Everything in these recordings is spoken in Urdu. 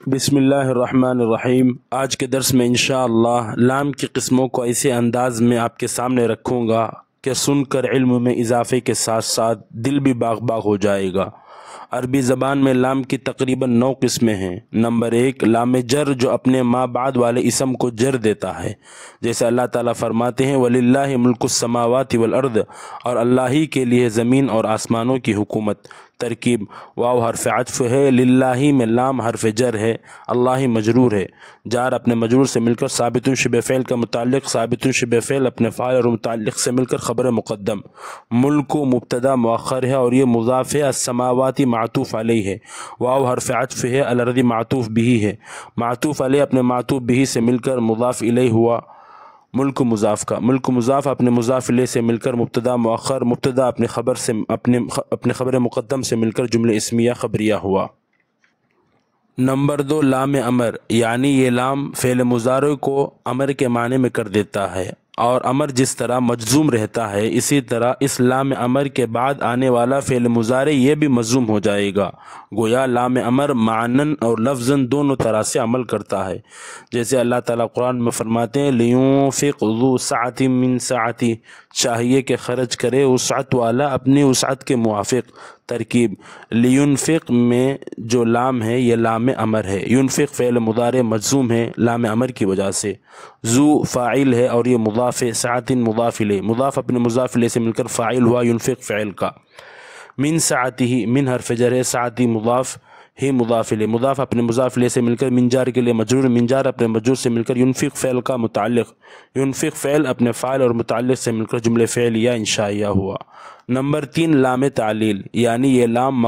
بسم اللہ الرحمن الرحیم۔ آج کے درس میں انشاءاللہ لام کی قسموں کو ایسے انداز میں آپ کے سامنے رکھوں گا کہ سن کر علم میں اضافے کے ساتھ ساتھ دل بھی باغ باغ ہو جائے گا۔ عربی زبان میں لام کی تقریباً 9 قسمیں ہیں۔ نمبر 1، لام جر، جو اپنے ما بعد والے اسم کو جر دیتا ہے، جیسے اللہ تعالیٰ فرماتے ہیں وَلِلَّهِ مُلْكُ السَّمَاوَاتِ وَالْأَرْضِ، اور اللہ ہی کے لیے زمین اور آسمانوں کی حکومت۔ ترکیب، واو حرف عطف ہے، للہ میں لام حرف جر ہے، اللہ مجرور ہے، جار اپنے مجرور سے مل کر ثابت شبہ فعل کا متعلق، ثابت شبہ فعل اپنے فاعل اور متعلق سے مل کر خبر مقدم۔ ملک مبتدا مؤخر ہے اور یہ مضاف ہے، السماواتی معطوف علیہ ہے، واو حرف عطف ہے، الارض معطوف بھی ہے، معطوف علیہ اپنے معطوف بھی سے مل کر مضاف الیہ ہوا۔ ملک مضاف کا، ملک مضاف اپنے مضاف الیہ سے مل کر مبتدا مؤخر، مبتدا اپنے خبر مقدم سے مل کر جملہ اسمیہ خبریہ ہوا۔ نمبر 2، لام امر، یعنی یہ لام فعل مضارع کو امر کے معنی میں کر دیتا ہے، اور امر جس طرح مجزوم رہتا ہے اسی طرح اس لام امر کے بعد آنے والا فعل مضارع یہ بھی مجزوم ہو جائے گا۔ گویا لام امر معنن اور لفظاً دونوں طرح سے عمل کرتا ہے، جیسے اللہ تعالیٰ قرآن میں فرماتے ہیں لِيُنْفِقْ ذُو سَعَةٍ مِّن سَعَتِهِ، چاہیے کہ خرچ کرے وسعت والا اپنی وسعت کے موافق۔ ترکیب، لینفق میں جو لام ہے یہ لام امر ہے، ینفق فعل مضارع مجزوم ہے لام امر کی وجہ سے، ذو فاعل ہے اور یہ مضاف ہے، ساعت مضاف الیہ، مضاف اپنے مضاف الیہ سے مل کر فاعل ہوا ینفق فعل کا۔ من ساعتہ، من حرف جر ہے، ساعتی مضاف ہی مضاف الیہ، مضاف اپنے مضاف الیہ سے مل کر من جار کے لیے مجرور، من جار اپنے مجرور سے مل کر ینفق فعل کا متعلق، ینفق فعل اپنے فاعل اور متعلق سے مل کر جملہ فعلیہ انشائیہ ہوا۔ نمبر 3، لام تعلیل، یعنی یہ لام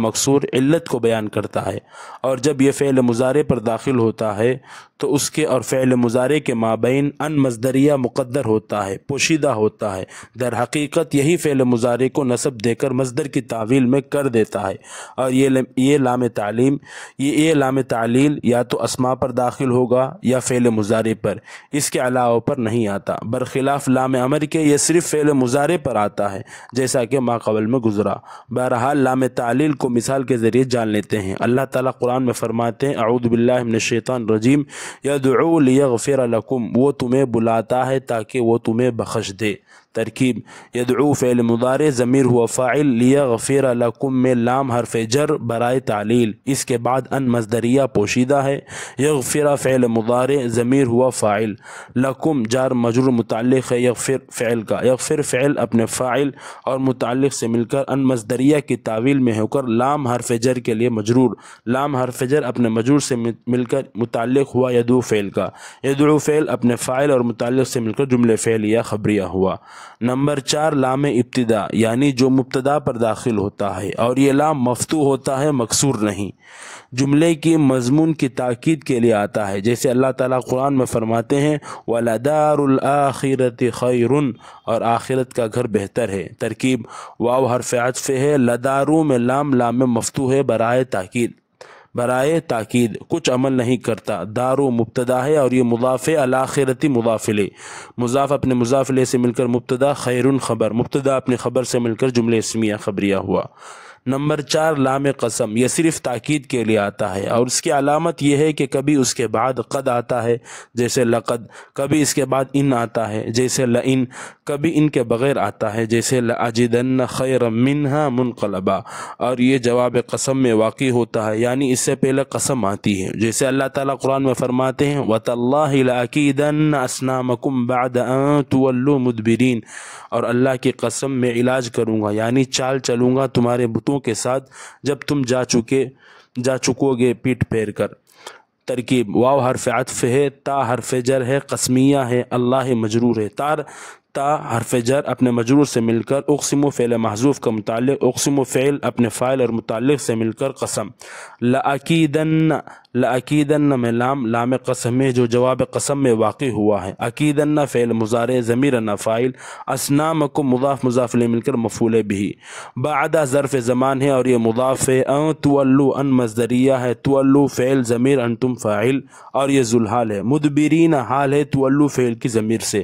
مکسور علت کو بیان کرتا ہے، اور جب یہ فعل مضارع پر داخل ہوتا ہے تو اس کے اور فعل مضارع کے مابین ان مصدریہ مقدر ہوتا ہے، پوشیدہ ہوتا ہے، در حقیقت یہی فعل مضارع کو نصب دے کر مصدر کی تعویل میں کر دیتا ہے، اور یہ لام تعلیل یا تو اسماء پر داخل ہوگا یا فعل مضارع پر، اس کے علاوہ پر نہیں آتا، برخلاف لام امر کے یہ صرف فعل مضارع پر آتا ہے، جیسا کہ ما قبل میں گزرا۔ بہرحال لام تعلیل کو مثال کے ذریعے جان لیتے ہیں۔ اللہ تعالیٰ قرآن میں فرماتے ہیں اعوذ باللہ من الشیطان الرجیم یدعو لیغفر لکم، وہ تمہیں بلاتا ہے تاکہ وہ تمہیں بخش دے۔ ترکیب، یدعو فعل مضارع ضمیر ہوا فاعل، لیغفر لکم میں لام حرف جر برائے تعلیل، اس کے بعد ان مصدریہ پوشیدہ ہے، یغفر فعل مضارع ضمیر ہوا فاعل، لکم جار مجرور متعلق ہے یغفر فعل کا، یغفر فعل اپنے فاعل اور متعلق سے مل کر ان مصدریہ کی تعویل میں ہو کر لام حرف جر کے لیے مجرور، لام حرف جر اپنے مجرور سے مل کر متعلق ہوا یدعو فعل کا، یدعو فعل اپنے فاعل اور متعلق سے مل کر جملہ فعلیہ خبریہ ہوا۔ نمبر 4، لام ابتدا، یعنی جو مبتدا پر داخل ہوتا ہے اور یہ لام مفتوح ہوتا ہے، مکسور نہیں، جملے کی مضمون کی تاکید کے لیے آتا ہے، جیسے اللہ تعالیٰ قرآن میں فرماتے ہیں وَلَدَارُ الْآخِرَةِ خَيْرٌ، اور آخرت کا گھر بہتر ہے۔ ترکیب، واو حرف عطف ہے، لدارو میں لام مفتوح ہے برائے تاکید، کچھ عمل نہیں کرتا، دارو مبتدا ہے اور یہ مضاف ہے، الآخرتی مضاف الیہ، مضاف اپنے مضاف الیہ سے مل کر مبتدا، خیرن خبر، مبتدا اپنے خبر سے مل کر جملہ اسمیہ خبریہ ہوا۔ نمبر 4، لام قسم، یہ صرف تاکید کے لیے آتا ہے اور اس کی علامت یہ ہے کہ کبھی اس کے بعد قد آتا ہے جیسے لقد، کبھی اس کے بعد ان آتا ہے جیسے لئن، کبھی ان کے بغیر آتا ہے جیسے لأجدن خیرا منہا منقلبا، اور یہ جواب قسم میں واقع ہوتا ہے، یعنی اس سے پہلے قسم آتی ہے، جیسے اللہ تعالیٰ قرآن میں فرماتے ہیں وَتَاللَّهِ لَأَكِيدَنَّ أَصْنَامَكُمْ بَعْدَ أَن تُوَلُّوا مُدْبِرِينَ، اور اللہ کی قسم میں علاج کروں گا، یعنی چال چلوں گا تمہارے بتوں کے ساتھ جب تم جا چکو گے پیٹ پھیر کر۔ ترکیب، واو حرف عطف ہے، تا حرف جر ہے، قسمیہ ہے، اللہ مجرور ہے، تا حرف جر اپنے مجرور سے مل کر اقسم فعل محذوف کا متعلق، اقسم فعل اپنے فاعل اور متعلق سے مل کر قسم، لأکیدن میں لام قسم ہے جو جواب قسم میں واقع ہوا ہے، اکیدن فعل مضارع ضمیر فاعل، اسنامکم مضاف مضاف الیہ مل کر مفعول بھی، بعد ظرف زمان ہے اور یہ مضاف ہے، ان تولو ان مصدریہ ہے، تولو فعل ضمیر انتم فاعل اور یہ ذوالحال ہے، مدبرین حال ہے تولو فعل کی ضمیر سے،